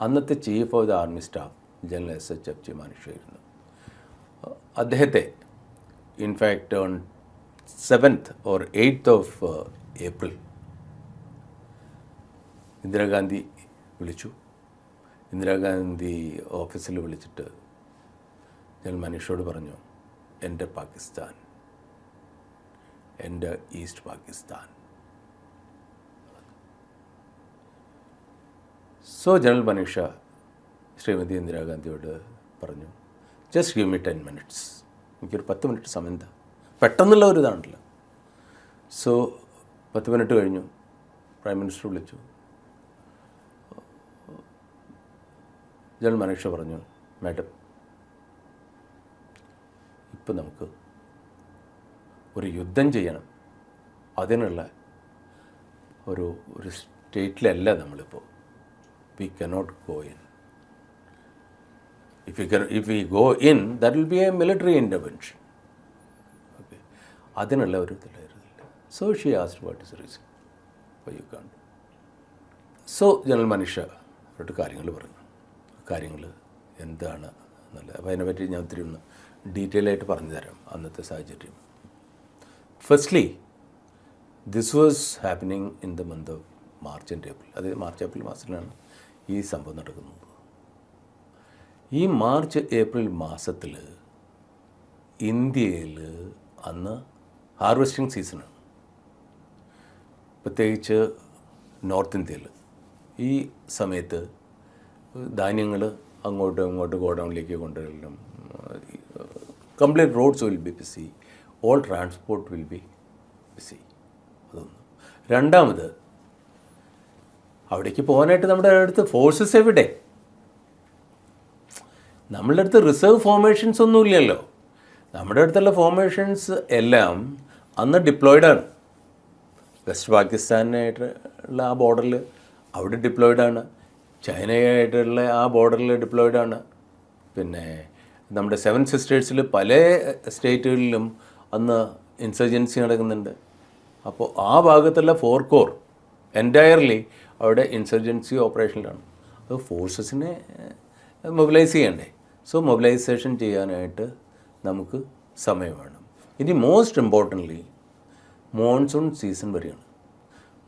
അന്നത്തെ chief of the army staff general SH മാനുഷയായിരുന്നു. അദ്ദേഹത്തെ in fact on 7th or 8th of April Indira Gandhi വിളിച്ചു. ഇന്ദിരാഗാന്ധി ഓഫീസിൽ വിളിച്ചിട്ട് ജനറൽ മനീഷോട് പറഞ്ഞു, എൻ്റെ പാകിസ്ഥാൻ, എൻ്റെ east Pakistan. So general Manekshaw Shrimati ഇന്ദിരാഗാന്ധിയോട് പറഞ്ഞു, ജസ്റ്റ് ഗിവ് മീ 10 minutes, എനിക്കൊരു 10 മിനിറ്റ് സമയം എന്താ, പെട്ടെന്നുള്ള ഒരു ഇതാണല്ലോ. സോ 10 മിനിറ്റ് കഴിഞ്ഞു. പ്രൈം മിനിസ്റ്റർ വിളിച്ചു. ജനറൽ മനീഷ പറഞ്ഞു, മാഡം, ഇപ്പം നമുക്ക് ഒരു യുദ്ധം ചെയ്യണം, അതിനുള്ള ഒരു സ്റ്റേറ്റിലല്ല നമ്മളിപ്പോൾ. We cannot go in. If we go in, that will be a military intervention. Okay. അതിനുള്ള ഒരു ഇതിലായിരുന്നില്ല. So she asked what is reason why you can't. So general Manekshaw അവരുടെ കാര്യങ്ങൾ പറഞ്ഞു. കാര്യങ്ങൾ എന്താണ് എന്നുള്ളത്. അപ്പോൾ അതിനെപ്പറ്റി ഞാൻ ഒത്തിരി ഒന്ന് ഡീറ്റെയിൽ ആയിട്ട് പറഞ്ഞു തരാം അന്നത്തെ സാഹചര്യം. Firstly this was happening in the month of March and April. അത് മാർച്ച് ഏപ്രിൽ മാസത്തിലാണ് ഈ സംഭവം നടക്കുന്നത്. ഈ മാർച്ച് ഏപ്രിൽ മാസത്തിൽ ഇന്ത്യയിൽ അന്ന് ഹാർവെസ്റ്റിംഗ് സീസണാണ്, പ്രത്യേകിച്ച് നോർത്ത് ഇന്ത്യയിൽ. ഈ സമയത്ത് ധാന്യങ്ങൾ അങ്ങോട്ടും ഇങ്ങോട്ടും ഗോഡൗണിലേക്ക് കൊണ്ടുവരണം. Complete roads will be busy, all transport will be busy. അതൊന്ന്. രണ്ടാമത്, അവിടേക്ക് പോകാനായിട്ട് നമ്മുടെ അടുത്ത് ഫോഴ്സസ് എവിടെ? നമ്മളുടെ അടുത്ത് റിസർവ് ഫോർമേഷൻസ് ഒന്നുമില്ലല്ലോ. നമ്മുടെ അടുത്തുള്ള ഫോർമേഷൻസ് എല്ലാം അന്ന് ഡിപ്ലോയിഡാണ്. വെസ്റ്റ് പാകിസ്ഥാനായിട്ടുള്ള ആ ബോർഡറിൽ അവിടെ ഡിപ്ലോയിഡാണ്. ചൈനയായിട്ടുള്ള ആ ബോർഡറിൽ ഡിപ്ലോയിഡാണ്. പിന്നെ നമ്മുടെ 7 സിസ്റ്റേഴ്സിൽ പല സ്റ്റേറ്റുകളിലും അന്ന് ഇൻസർജൻസി നടക്കുന്നുണ്ട്. അപ്പോൾ ആ ഭാഗത്തുള്ള 4 കോർ എൻറ്റയർലി അവിടെ ഇൻസർജൻസി ഓപ്പറേഷനിലാണ്. അത് ഫോഴ്സസിനെ മൊബിലൈസ് ചെയ്യണ്ടേ. സോ മൊബിലൈസേഷൻ ചെയ്യാനായിട്ട് നമുക്ക് സമയം വേണം. ഇനി മോസ്റ്റ് ഇമ്പോർട്ടൻ്റ്ലി മോൺസൂൺ സീസൺ വരെയാണ്.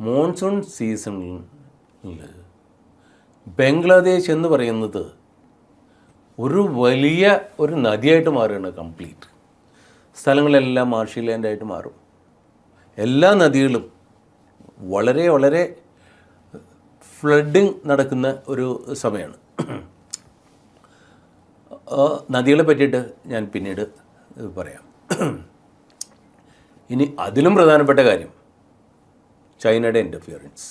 മോൺസൂൺ സീസണിൽ ബംഗ്ലാദേശ് എന്ന് പറയുന്നത് ഒരു വലിയ ഒരു നദിയായിട്ട് മാറുകയാണ്. കംപ്ലീറ്റ് സ്ഥലങ്ങളെല്ലാം മാർഷി ലാൻഡായിട്ട് മാറും. എല്ലാ നദികളും വളരെ വളരെ ഫ്ലഡിങ് നടക്കുന്ന ഒരു സമയമാണ്. നദികളെ പറ്റിയിട്ട് ഞാൻ പിന്നീട് പറയാം. ഇനി അതിലും പ്രധാനപ്പെട്ട കാര്യം ചൈനയുടെ ഇൻ്റർഫിയറൻസ്.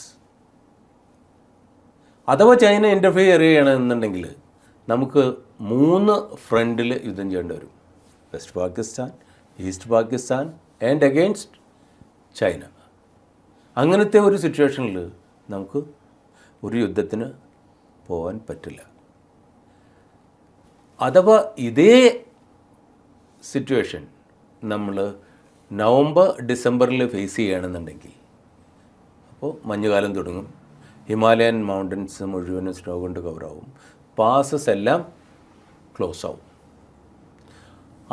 അഥവാ ചൈന ഇൻ്റർഫിയർ ചെയ്യണമെന്നുണ്ടെങ്കിൽ നമുക്ക് 3 ഫ്രണ്ടിൽ യുദ്ധം ചെയ്യേണ്ടി വരും. West Pakistan, east Pakistan and against China. അങ്ങനത്തെ ഒരു സിറ്റുവേഷനിൽ നമുക്ക് ഒരു യുദ്ധത്തിന് പോകാൻ പറ്റില്ല. അഥവാ ഇതേ സിറ്റുവേഷൻ നമ്മൾ നവംബർ ഡിസംബറിൽ ഫേസ് ചെയ്യുകയാണെന്നുണ്ടെങ്കിൽ, അപ്പോൾ മഞ്ഞുകാലം തുടങ്ങും, ഹിമാലയൻ മൗണ്ടൻസ് മുഴുവനും സ്നോ കൊണ്ട് കവറാവും, പാസസ് എല്ലാം ക്ലോസ് ആവും.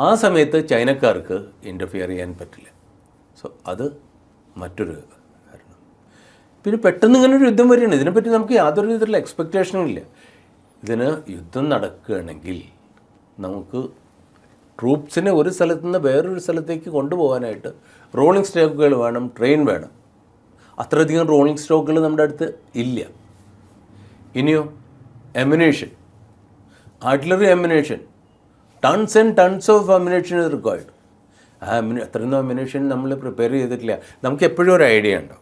ആ സമയത്ത് ചൈനക്കാർക്ക് ഇൻ്റർഫിയർ ചെയ്യാൻ പറ്റില്ല. സോ അത് മറ്റൊരു കാരണം. പിന്നെ പെട്ടെന്ന് ഇങ്ങനൊരു യുദ്ധം വരികയാണ്. ഇതിനെപ്പറ്റി നമുക്ക് യാതൊരു വിധത്തിലുള്ള എക്സ്പെക്റ്റേഷനും ഇല്ല. ഇതിന് യുദ്ധം നടക്കുകയാണെങ്കിൽ നമുക്ക് ട്രൂപ്സിനെ ഒരു സ്ഥലത്തു നിന്ന് വേറൊരു സ്ഥലത്തേക്ക് കൊണ്ടുപോകാനായിട്ട് റോളിംഗ് സ്റ്റോക്കുകൾ വേണം, ട്രെയിൻ വേണം. അത്രയധികം റോളിംഗ് സ്റ്റോക്കുകൾ നമ്മുടെ അടുത്ത് ഇല്ല. ഇനിയോ ammunition, artillery ammunition, tons and tons of ammunition is required. അത്രയൊന്നും എമ്യുനേഷൻ നമ്മൾ പ്രിപ്പയർ ചെയ്തിട്ടില്ല. നമുക്ക് എപ്പോഴും ഒരു ഐഡിയ ഉണ്ടോ,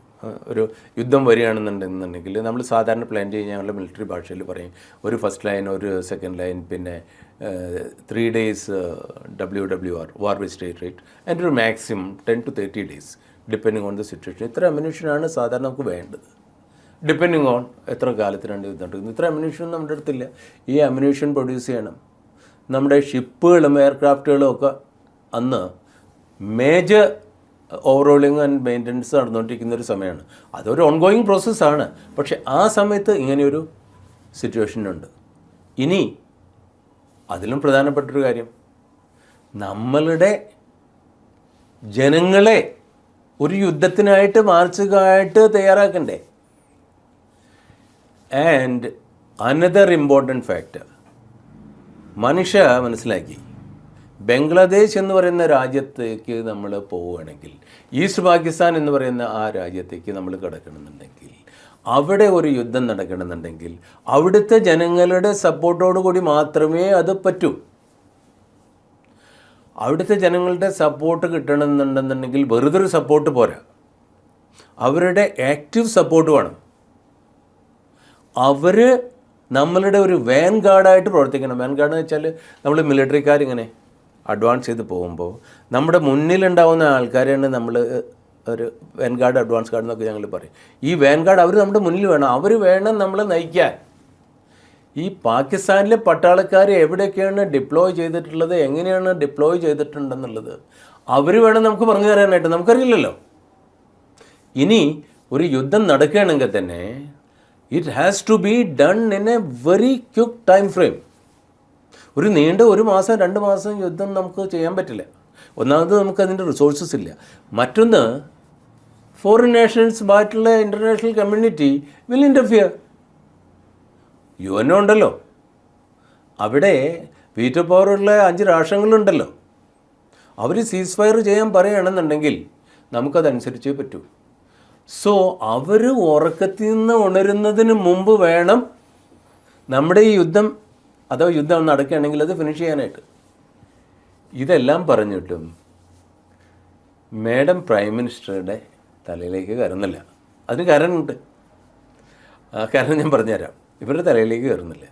ഒരു യുദ്ധം വരികയാണെന്നുണ്ടെങ്കിൽ നമ്മൾ സാധാരണ പ്ലാൻ ചെയ്ത് ഞങ്ങളുടെ മിലിറ്ററി ഭാഷയിൽ പറയും, ഒരു ഫസ്റ്റ് ലൈൻ, ഒരു സെക്കൻഡ് ലൈൻ, പിന്നെ 3 days WWR, war with state rate, and ഒരു maximum 10 to 30 days depending on the situation. ഇത്ര അമ്യുനേഷനാണ് സാധാരണ നമുക്ക് വേണ്ടത്, ഡിപ്പെൻഡിങ് ഓൺ എത്ര കാലത്തിനാണ് യുദ്ധം നടക്കുന്നത്. ഇത്ര അമ്യുനേഷൻ നമ്മുടെ അടുത്തില്ല. ഈ അമ്യുനേഷൻ പ്രൊഡ്യൂസ് ചെയ്യണം. നമ്മുടെ ഷിപ്പുകളും എയർക്രാഫ്റ്റുകളും ഒക്കെ അന്ന് മേജർ ഓവറോളിങ് ആൻഡ് മെയിൻ്റനൻസ് നടന്നുകൊണ്ടിരിക്കുന്ന ഒരു സമയമാണ്. അതൊരു ഓൺഗോയിങ് പ്രോസസ്സാണ്. പക്ഷേ ആ സമയത്ത് ഇങ്ങനെയൊരു സിറ്റുവേഷനുണ്ട്. ഇനി അതിലും പ്രധാനപ്പെട്ടൊരു കാര്യം, നമ്മളുടെ ജനങ്ങളെ ഒരു യുദ്ധത്തിനായിട്ട് മാനസികമായിട്ട് തയ്യാറാക്കണ്ടേ. ആൻഡ് അനദർ ഇമ്പോർട്ടൻറ്റ് ഫാക്ടർ, മനുഷ്യ മനസ്സിലാക്കി, ബംഗ്ലാദേശ് എന്ന് പറയുന്ന രാജ്യത്തേക്ക് നമ്മൾ പോവുകയാണെങ്കിൽ, ഈസ്റ്റ് പാകിസ്ഥാൻ എന്ന് പറയുന്ന ആ രാജ്യത്തേക്ക് നമ്മൾ കിടക്കണമെന്നുണ്ടെങ്കിൽ, അവിടെ ഒരു യുദ്ധം നടക്കണമെന്നുണ്ടെങ്കിൽ അവിടുത്തെ ജനങ്ങളുടെ സപ്പോർട്ടോടു കൂടി മാത്രമേ അത് പറ്റൂ. അവിടുത്തെ ജനങ്ങളുടെ സപ്പോർട്ട് കിട്ടണമെന്നുണ്ടെന്നുണ്ടെങ്കിൽ വെറുതെ ഒരു സപ്പോർട്ട് പോരാ, അവരുടെ ആക്റ്റീവ് സപ്പോർട്ട് വേണം. അവർ നമ്മളുടെ ഒരു വാൻ ഗാർഡായിട്ട് പ്രവർത്തിക്കണം. വാൻ ഗാർഡ് എന്ന് വെച്ചാൽ നമ്മൾ മിലിറ്ററിക്കാരിങ്ങനെ അഡ്വാൻസ് ചെയ്ത് പോകുമ്പോൾ നമ്മുടെ മുന്നിലുണ്ടാവുന്ന ആൾക്കാരെയാണ് നമ്മൾ ഒരു വാൻ ഗാർഡ്, അഡ്വാൻസ് ഗാർഡ് എന്നൊക്കെ ഞങ്ങൾ പറയും. ഈ വാൻ ഗാർഡ് അവർ നമ്മുടെ മുന്നിൽ വേണം, അവർ വേണം നമ്മളെ നയിക്കാൻ. ഈ പാകിസ്ഥാനിലെ പട്ടാളക്കാർ എവിടെയൊക്കെയാണ് ഡിപ്ലോയ് ചെയ്തിട്ടുള്ളത്, എങ്ങനെയാണ് ഡിപ്ലോയ് ചെയ്തിട്ടുണ്ടെന്നുള്ളത് അവർ വേണം നമുക്ക് പറഞ്ഞു തരാനായിട്ട്, നമുക്കറിയില്ലല്ലോ. ഇനി ഒരു യുദ്ധം നടക്കുകയാണെങ്കിൽ തന്നെ it has to be done in a very quick time frame. ഒരു നീണ്ട 1 മാസം 2 മാസം യുദ്ധം നമുക്ക് ചെയ്യാൻ പറ്റില്ല. ഒന്നാമത് നമുക്കതിൻ്റെ റിസോഴ്സസ് ഇല്ല. മറ്റൊന്ന്, ഫോറിൻ നേഷൻസുമായിട്ടുള്ള international community will interfere. UN ഉണ്ടല്ലോ, അവിടെ വീറ്റോ പവറുള്ള 5 രാഷ്ട്രങ്ങളുണ്ടല്ലോ. അവർ സീസ് ഫയർ ചെയ്യാൻ പറയുകയാണെന്നുണ്ടെങ്കിൽ നമുക്കതനുസരിച്ചേ പറ്റൂ. സോ അവർ ഉറക്കത്തിൽ നിന്ന് ഉണരുന്നതിന് മുമ്പ് വേണം നമ്മുടെ ഈ യുദ്ധം, അഥവാ യുദ്ധം നടക്കുകയാണെങ്കിൽ അത് ഫിനിഷ് ചെയ്യാനായിട്ട്. ഇതെല്ലാം പറഞ്ഞിട്ടും മാഡം പ്രൈം മിനിസ്റ്ററുടെ തലയിലേക്ക് കയറുന്നില്ല. അതിന് കാരണമുണ്ട്. ആ കാരണം ഞാൻ പറഞ്ഞുതരാം. ഇവരുടെ തലയിലേക്ക് കയറുന്നില്ല.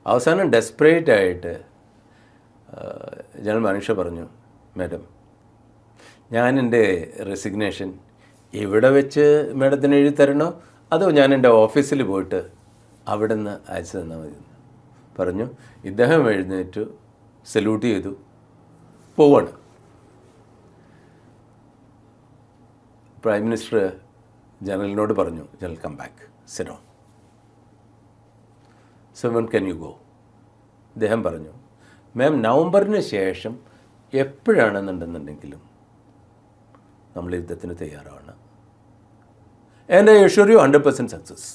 അവസാനം ഡെസ്പറേറ്റ് ആയിട്ട് ജനറൽ മാനേജർ പറഞ്ഞു, മാഡം ഞാൻ എൻ്റെ റെസിഗ്നേഷൻ ഇവിടെ വെച്ച് മാഡത്തിന് എഴുതി തരണോ അതോ ഞാൻ എൻ്റെ ഓഫീസിൽ പോയിട്ട് അവിടെ നിന്ന് അയച്ചു തന്നാൽ മതി പറഞ്ഞു. ഇദ്ദേഹം എഴുന്നേറ്റു, സല്യൂട്ട് ചെയ്തു, പോവാണ്. പ്രൈം മിനിസ്റ്റർ ജനറലിനോട് പറഞ്ഞു, general come back, sit down, so when can you go? അദ്ദേഹം പറഞ്ഞു, മാം നവംബറിന് ശേഷം എപ്പോഴാണെന്നുണ്ടെന്നുണ്ടെങ്കിലും നമ്മൾ യുദ്ധത്തിന് തയ്യാറാണ്. And I assure you 100% success,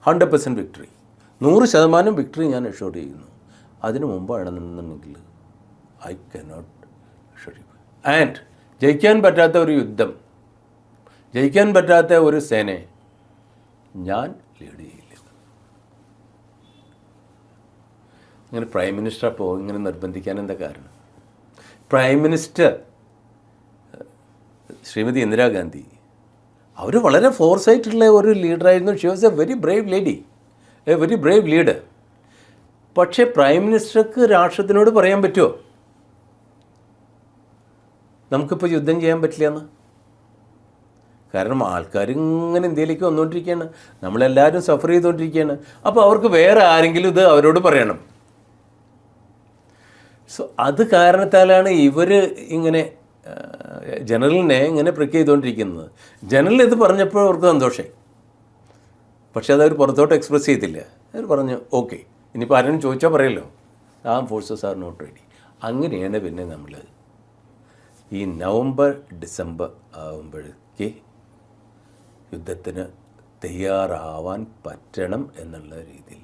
100% victory, 100% victory ഞാൻ അഷ്വർ ചെയ്യുന്നു. അതിനു മുമ്പാണെന്നുണ്ടെങ്കിൽ I cannot assure you. And ജയിക്കാൻ പറ്റാത്ത ഒരു യുദ്ധം, ജയിക്കാൻ പറ്റാത്ത ഒരു സേനയെ ഞാൻ ലീഡ് ചെയ്യില്ല. ഇങ്ങനെ പ്രൈം മിനിസ്റ്റർ അപ്പോൾ ഇങ്ങനെ നിർബന്ധിക്കാൻ എന്താ കാരണം? പ്രൈം മിനിസ്റ്റർ ശ്രീമതി ഇന്ദിരാഗാന്ധി അവർ വളരെ ഫോർസൈറ്റുള്ള ഒരു ലീഡറായിരുന്നു. She was a very brave lady, a very brave leader. പക്ഷേ പ്രൈം മിനിസ്റ്റർക്ക് രാഷ്ട്രത്തിനോട് പറയാൻ പറ്റുമോ നമുക്കിപ്പോൾ യുദ്ധം ചെയ്യാൻ പറ്റില്ല എന്ന്? കാരണം ആൾക്കാർ ഇങ്ങനെ ഇന്ത്യയിലേക്ക് വന്നുകൊണ്ടിരിക്കുകയാണ്, നമ്മളെല്ലാവരും സഫർ ചെയ്തുകൊണ്ടിരിക്കുകയാണ്. അപ്പോൾ അവർക്ക് വേറെ ആരെങ്കിലും ഇത് അവരോട് പറയണം. സോ അത് കാരണത്താലാണ് ഇവർ ഇങ്ങനെ ജനറലിനെ ഇങ്ങനെ പ്രിക്ക് ചെയ്തുകൊണ്ടിരിക്കുന്നത്. ജനറൽ ഇത് പറഞ്ഞപ്പോൾ അവർക്ക് സന്തോഷമായി. പക്ഷേ അതവർ പുറത്തോട്ട് എക്സ്പ്രസ് ചെയ്തില്ല. അവർ പറഞ്ഞു ഓക്കെ, ഇനിയിപ്പോൾ ആരും ചോദിച്ചാൽ പറയല്ലോ, ആം ഫോഴ്സസ് ആർ നോട്ട് റെഡി. അങ്ങനെയാണ് പിന്നെ നമ്മൾ ഈ നവംബർ ഡിസംബർ ആകുമ്പോഴേക്ക് യുദ്ധത്തിന് തയ്യാറാവാൻ പറ്റണം എന്നുള്ള രീതിയിൽ